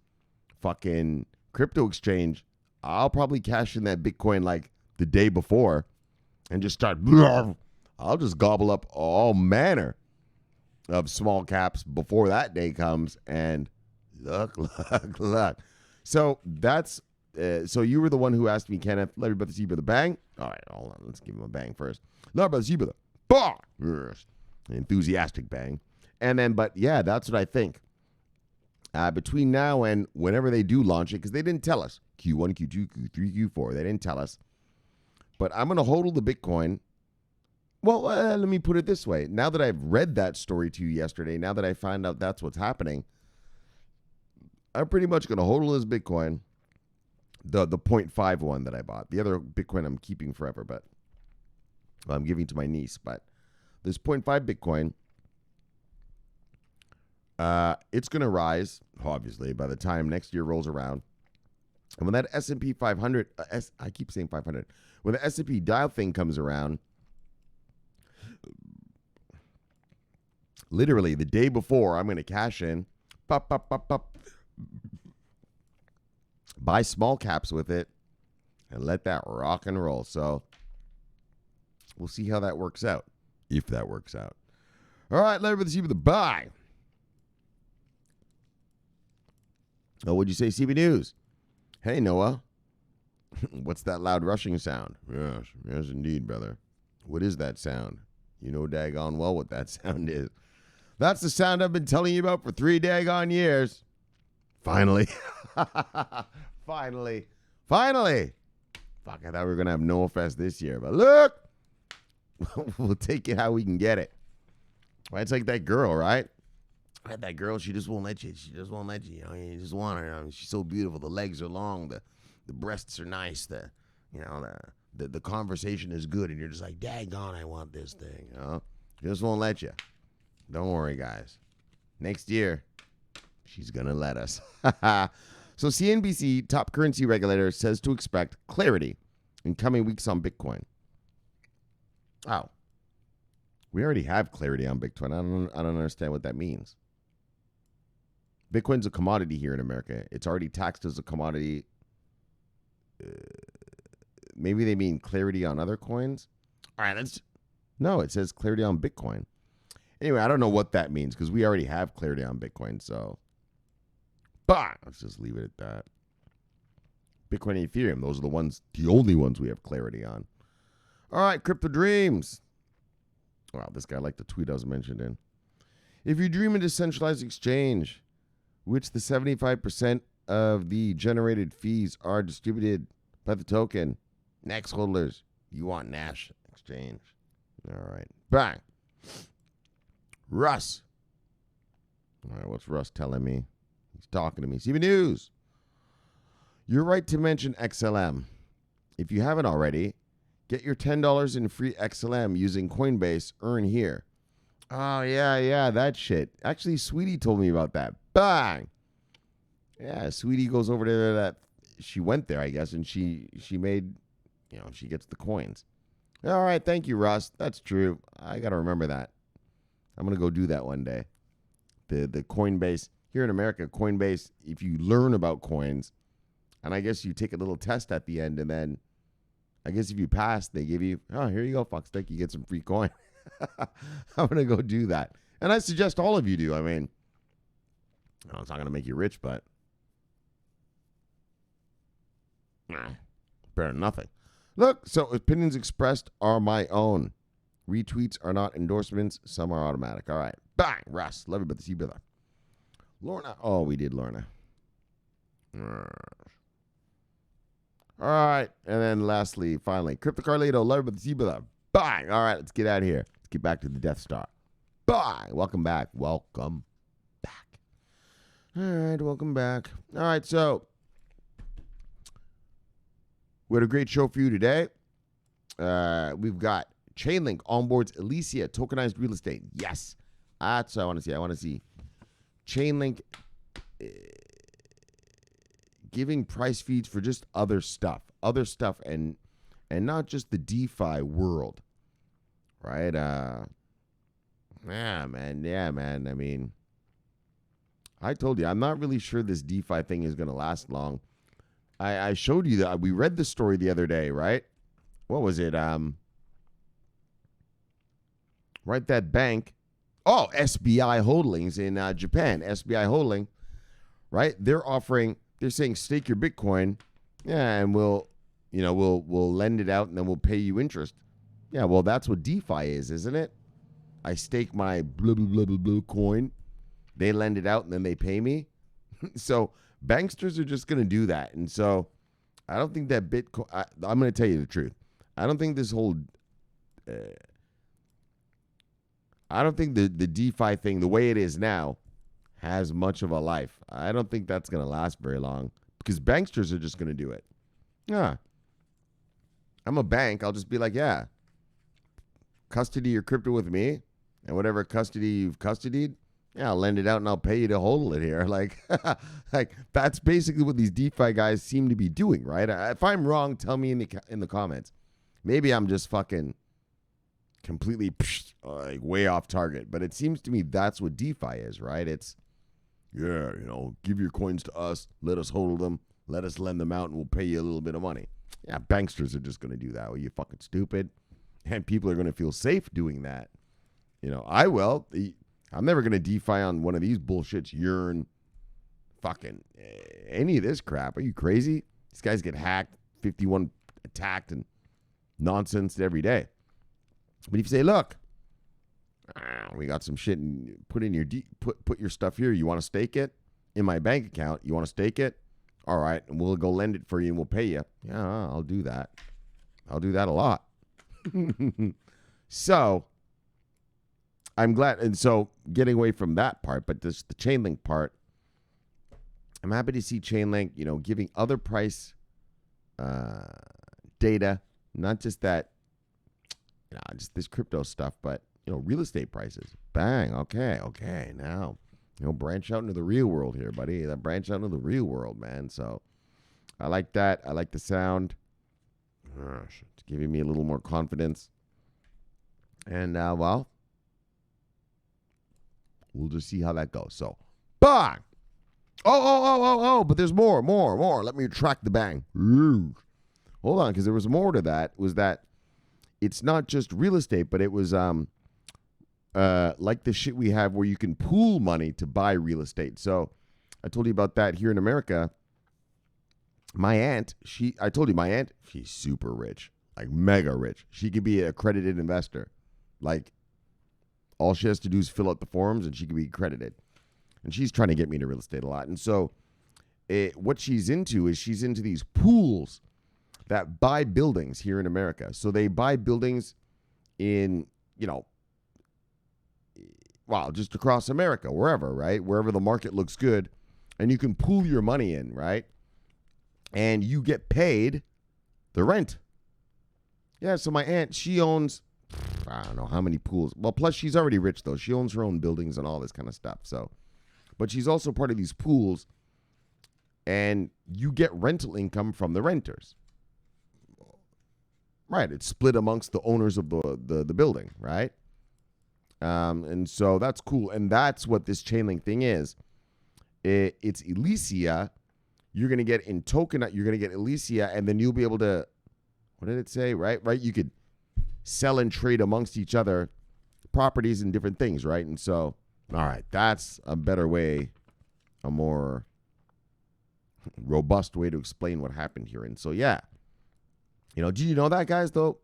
fucking crypto exchange, I'll probably cash in that Bitcoin like the day before and just start. I'll just gobble up all manner of small caps before that day comes. And look. So that's, so you were the one who asked me, Kenneth, let me about the Zebra the bang. All right, hold on. Let's give him a bang first. Not about the Zebra the bang. Yes. Enthusiastic bang. And then, but yeah, that's what I think. Between now and whenever they do launch it, because they didn't tell us Q1, Q2, Q3, Q4. They didn't tell us. But I'm going to hodl the Bitcoin. Well, let me put it this way. Now that I've read that story to you yesterday, now that I find out that's what's happening, I'm pretty much going to hodl this Bitcoin, the 0.5 one that I bought. The other Bitcoin I'm keeping forever, but I'm giving to my niece. But this 0.5 Bitcoin, it's going to rise, obviously, by the time next year rolls around. And when that S&P 500, I keep saying 500, when the S&P dial thing comes around, literally the day before, I'm going to cash in, buy small caps with it, and let that rock and roll. So we'll see how that works out, if that works out. All right, let everybody see with the buy. Oh, what'd you say, CB News? Hey, Noah. What's that loud rushing sound? Yes, indeed, brother. What is that sound? You know daggone well what that sound is. That's the sound I've been telling you about for 3 daggone years. Finally. Finally. Fuck, I thought we were going to have Noah Fest this year, but look. We'll take it how we can get it. Right, it's like that girl, right? That girl, she just won't let you. She just won't let you. You know, you just want her. I mean, she's so beautiful. The legs are long. The breasts are nice. The conversation is good, and you're just like, daggone, I want this thing. You know, she just won't let you. Don't worry, guys. Next year, she's gonna let us. So CNBC, top currency regulator, says to expect clarity in coming weeks on Bitcoin. Oh, we already have clarity on Bitcoin. I don't understand what that means. Bitcoin's a commodity here in America. It's already taxed as a commodity. Maybe they mean clarity on other coins. All right, no, it says clarity on Bitcoin. Anyway, I don't know what that means because we already have clarity on Bitcoin. So, let's just leave it at that. Bitcoin and Ethereum, those are the only ones we have clarity on. All right, Crypto Dreams. Wow, this guy liked the tweet I was mentioned in. If you dream a decentralized exchange, which the 75% of the generated fees are distributed by the token, next holders, you want Nash Exchange. All right, bang. Russ. All right, what's Russ telling me? He's talking to me. CB News. You're right to mention XLM. If you haven't already, get your $10 in free XLM using Coinbase. Earn here. Oh, yeah, that shit. Actually, Sweetie told me about that. Bang! Yeah, Sweetie goes over to that. She went there, I guess, and she made, she gets the coins. All right, thank you, Russ. That's true. I got to remember that. I'm going to go do that one day. The Coinbase, here in America, Coinbase, if you learn about coins, and I guess you take a little test at the end, and then I guess if you pass, they give you, here you go, Fuckstick, you get some free coin. I'm going to go do that. And I suggest all of you do. I mean, it's not going to make you rich, but better than nothing. Look, so opinions expressed are my own. Retweets are not endorsements. Some are automatic. All right. Bang. Russ. Love you, but the see brother. Lorna. Oh, we did Lorna. All right. And then lastly, finally, Crypto Carlito. Love you, but the see brother. Bang. All right. Let's get out of here. Let's get back to the Death Star. Bang. Welcome back. Welcome back. All right. Welcome back. All right. So we had a great show for you today. We've got Chainlink onboards Elysia, tokenized real estate. Yes. That's what I want to see. I want to see Chainlink giving price feeds for just other stuff, and not just the DeFi world, right? Yeah, man. I mean, I told you, I'm not really sure this DeFi thing is going to last long. I showed you that. We read the story the other day, right? What was it? Right, that bank. Oh, SBI Holdings in Japan. SBI Holding, right? They're saying stake your Bitcoin, yeah, and we'll lend it out and then we'll pay you interest. Yeah, well, that's what DeFi is, isn't it? I stake my blah, blah, blah, blah, blah coin. They lend it out and then they pay me. So banksters are just going to do that. And so I don't think that Bitcoin, I'm going to tell you the truth. I don't think this whole, I don't think the DeFi thing, the way it is now, has much of a life. I don't think that's going to last very long because banksters are just going to do it. Yeah. I'm a bank. I'll just be like, yeah, custody your crypto with me, and whatever custody you've custodied, yeah, I'll lend it out and I'll pay you to hold it here. Like, like that's basically what these DeFi guys seem to be doing, right? If I'm wrong, tell me in the comments. Maybe I'm just fucking completely like way off target, but it seems to me that's what DeFi is, right? It's, yeah, give your coins to us, let us hold them, let us lend them out, and we'll pay you a little bit of money. Yeah, banksters are just going to do that. Well, you fucking stupid. And people are going to feel safe doing that. I will. I'm never going to DeFi on one of these bullshits, Yearn, fucking any of this crap. Are you crazy? These guys get hacked, 51 attacked, and nonsense every day. But if you say, look, we got some shit and put in your put your stuff here. You want to stake it in my bank account? You want to stake it? All right, and we'll go lend it for you and we'll pay you. Yeah, I'll do that. I'll do that a lot. So I'm glad. And so getting away from that part, but this the Chainlink part, I'm happy to see Chainlink, giving other price data, not just that, just this crypto stuff, but real estate prices. Bang. Okay. Now, branch out into the real world here, buddy. Branch out into the real world, man. So I like that. I like the sound. It's giving me a little more confidence. And, well, we'll just see how that goes. So, bang! Oh, but there's more. Let me retract the bang. Hold on, because there was more to that. Was that it's not just real estate, but it was like the shit we have where you can pool money to buy real estate. So I told you about that here in America. My aunt, she's super rich, like mega rich. She could be an accredited investor. Like, all she has to do is fill out the forms and she can be accredited. And she's trying to get me into real estate a lot. And so what she's into is she's into these pools that buy buildings here in America. So they buy buildings in, just across America, wherever, right? Wherever the market looks good. And you can pool your money in, right? And you get paid the rent. Yeah, so my aunt, she owns, I don't know how many pools. Well, plus she's already rich, though. She owns her own buildings and all this kind of stuff. So, but she's also part of these pools, and you get rental income from the renters. Right, it's split amongst the owners of the building, right? And so that's cool. And that's what this Chainlink thing is. It's Elysia. You're going to get in token, you're going to get Elysia, and then you'll be able to, what did it say, right? You could sell and trade amongst each other properties and different things, right? And so, all right, that's a better way, a more robust way to explain what happened here. And so, yeah. Did you know that, guys, though?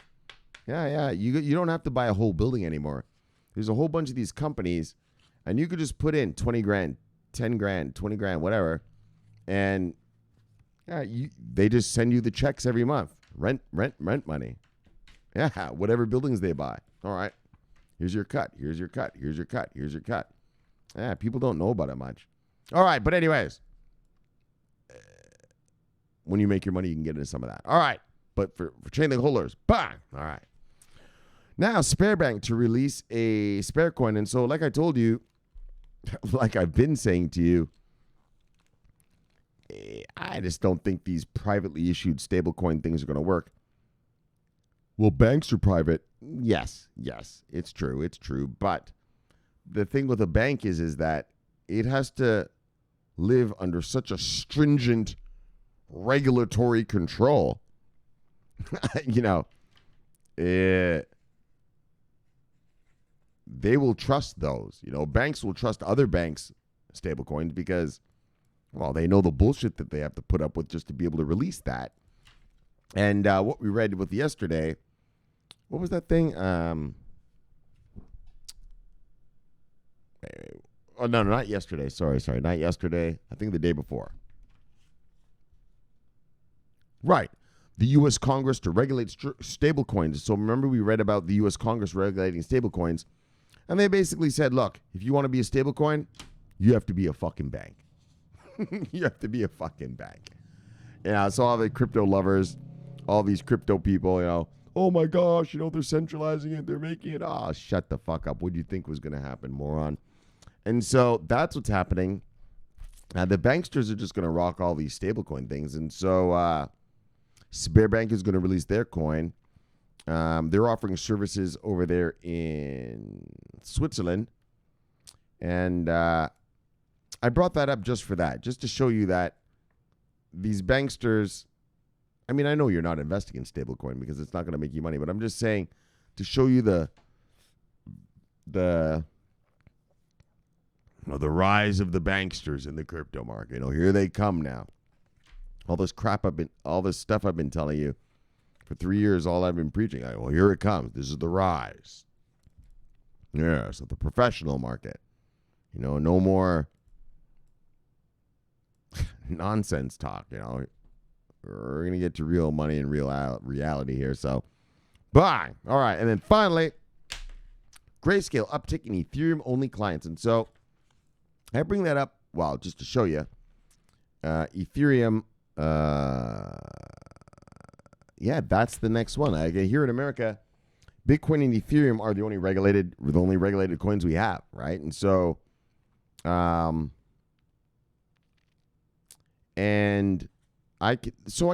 Yeah. You don't have to buy a whole building anymore. There's a whole bunch of these companies, and you could just put in 20 grand, 10 grand, 20 grand, whatever. And they just send you the checks every month. Rent money. Yeah, whatever buildings they buy. All right. Here's your cut. Yeah, people don't know about it much. All right, but anyways, when you make your money, you can get into some of that. All right, but for Chainlink holders, bang. All right. Now, Sberbank to release a Sbercoin. And so, like I told you, like I've been saying to you, I just don't think these privately issued stablecoin things are going to work. Well, banks are private. Yes, it's true. But the thing with a bank is that it has to live under such a stringent regulatory control, they will trust those. Banks will trust other banks' stablecoins because, well, they know the bullshit that they have to put up with just to be able to release that. And what we read with yesterday, what was that thing? Oh, no, not yesterday. Sorry, not yesterday. I think the day before. Right. The U.S. Congress to regulate stablecoins. So remember we read about the U.S. Congress regulating stablecoins, and they basically said, look, if you want to be a stablecoin, you have to be a fucking bank. You have to be a fucking bank. Yeah, so all the crypto lovers, all these crypto people, oh my gosh, they're centralizing it, they're making it. Oh, shut the fuck up. What do you think was going to happen, moron? And so that's what's happening. The banksters are just going to rock all these stablecoin things. And so Sberbank is going to release their coin. They're offering services over there in Switzerland. And I brought that up just for that, just to show you that these banksters, I mean, I know you're not investing in stablecoin because it's not going to make you money, but I'm just saying to show you the rise of the banksters in the crypto market. Here they come now. All this stuff I've been telling you for 3 years, all I've been preaching. Well, here it comes. This is the rise. Yeah, so the professional market. No more nonsense talk. We're going to get to real money and real reality here. So, bye. All right. And then finally, Grayscale uptick in Ethereum-only clients. And so I bring that up, well, just to show you. Ethereum, that's the next one. Here in America, Bitcoin and Ethereum are the only regulated coins we have, right? And so, I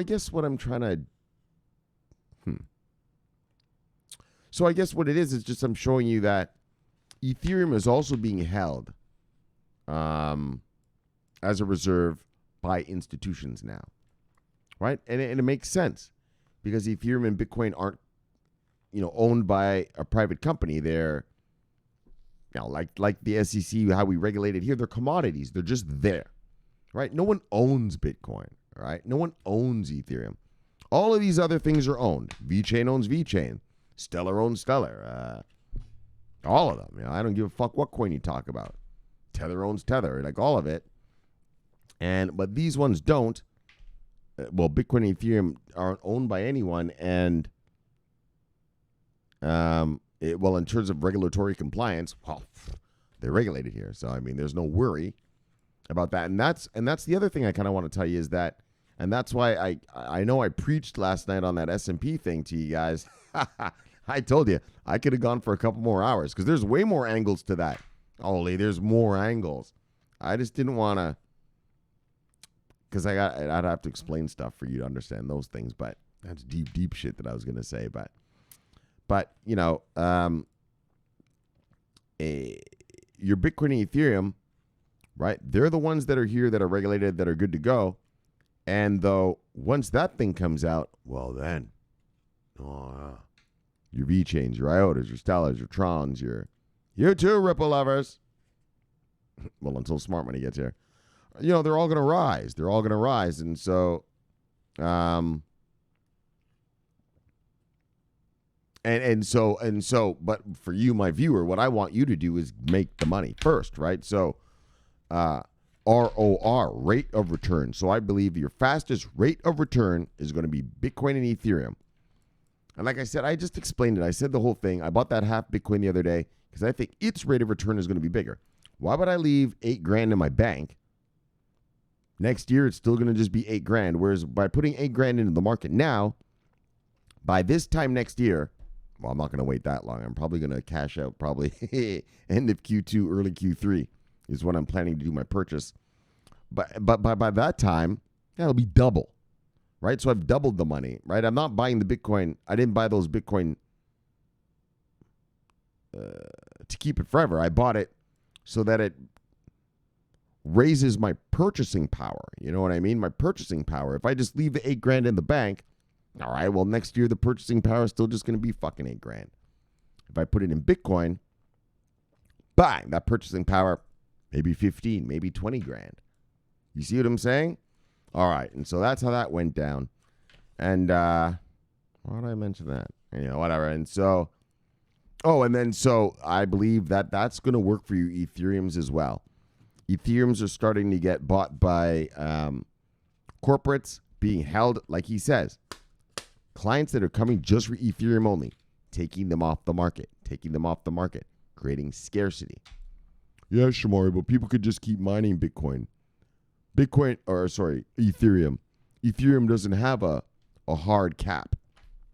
guess what I'm trying to, So I guess what it is just I'm showing you that Ethereum is also being held as a reserve by institutions now, right? And it makes sense because Ethereum and Bitcoin aren't, owned by a private company. They're, like the SEC, how we regulate it here, they're commodities. They're just there, right? No one owns Bitcoin, right? No one owns Ethereum. All of these other things are owned. VeChain owns VeChain. Stellar owns Stellar. All of them. I don't give a fuck what coin you talk about. Tether owns Tether. Like all of it. But these ones don't. Bitcoin and Ethereum aren't owned by anyone. And in terms of regulatory compliance, they're regulated here. So there's no worry about that. And that's the other thing I kind of want to tell you is that, and that's why I know I preached last night on that S&P thing to you guys. I told you I could have gone for a couple more hours because there's way more angles to that. There's more angles. I just didn't want to, because I'd have to explain stuff for you to understand those things. But that's deep shit that I was gonna say. But your Bitcoin and Ethereum, right? They're the ones that are here that are regulated, that are good to go. And though once that thing comes out, well then, your VeChains, your IOTAs, your Stellars, your Trons, you too, Ripple lovers. Well, until smart money gets here, they're all going to rise. They're all going to rise, and so, but for you, my viewer, what I want you to do is make the money first, right? So, ROR, rate of return. So I believe your fastest rate of return is going to be Bitcoin and Ethereum. And like I said, I just explained it. I said the whole thing. I bought that half Bitcoin the other day because I think its rate of return is going to be bigger. Why would I leave $8,000 in my bank? Next year, it's still going to just be $8,000. Whereas by putting $8,000 into the market now, by this time next year, well, I'm not going to wait that long. I'm probably going to cash out probably end of Q2, early Q3 is when I'm planning to do my purchase. But by that time, it'll be double, right? So I've doubled the money, right? I'm not buying the Bitcoin. I didn't buy those Bitcoin to keep it forever. I bought it so that raises my purchasing power. You know what I mean? My purchasing power. If I just leave the $8,000 in the bank, all right, well, next year the purchasing power is still just going to be fucking $8,000. If I put it in Bitcoin, bang, that purchasing power, maybe 15, maybe 20 grand. You see what I'm saying? All right, and so that's how that went down. And why did I mention that? You know, whatever. And so, so I believe that that's going to work for you Ethereums as well. Ethereums are starting to get bought by corporates, being held, like he says, clients that are coming just for Ethereum only, taking them off the market, creating scarcity. Yeah, Shomari, but people could just keep mining Ethereum. Ethereum doesn't have a hard cap.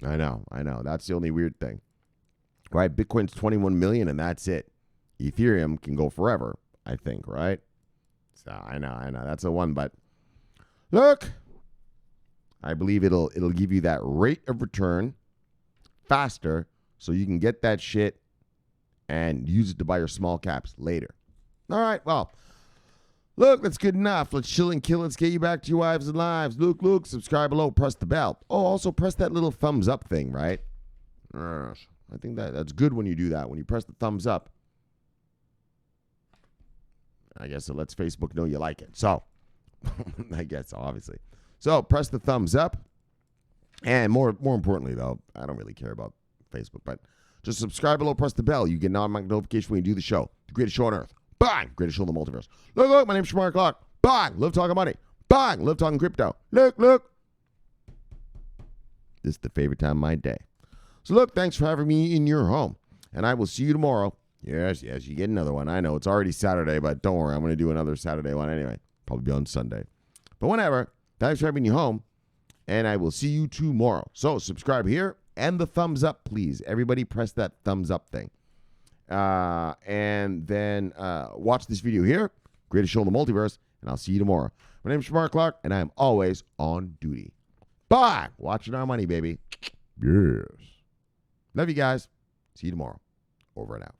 I know. That's the only weird thing. Right? Bitcoin's 21 million and that's it. Ethereum can go forever, I think, right? So I know. That's a one, but look, I believe it'll give you that rate of return faster so you can get that shit and use it to buy your small caps later. All right, well, look, that's good enough. Let's chill and kill. Let's get you back to your wives and lives. Look, subscribe below, press the bell. Oh, also press that little thumbs up thing, right? I think that's good when you do that. When you press the thumbs up, I guess it lets Facebook know you like it. So, I guess, obviously. So, press the thumbs up. And more importantly, though, I don't really care about Facebook, but just subscribe below, press the bell. You get an automatic notification when you do the show. The greatest show on earth. Bang! Greatest show in the multiverse. Look, my name's Shomari Clarke. Bang! Live talking money. Bang! Live talking crypto. Look. This is the favorite time of my day. So look, thanks for having me in your home. And I will see you tomorrow. Yes, you get another one. I know it's already Saturday, but don't worry. I'm going to do another Saturday one anyway. Probably be on Sunday. But whenever, thanks for having me home. And I will see you tomorrow. So subscribe here and the thumbs up, please. Everybody press that thumbs up thing. And then watch this video here. Greatest show in the multiverse. And I'll see you tomorrow. My name is Shomari Clarke, and I am always on duty. Bye. Watching our money, baby. Yes. Love you guys. See you tomorrow. Over and out.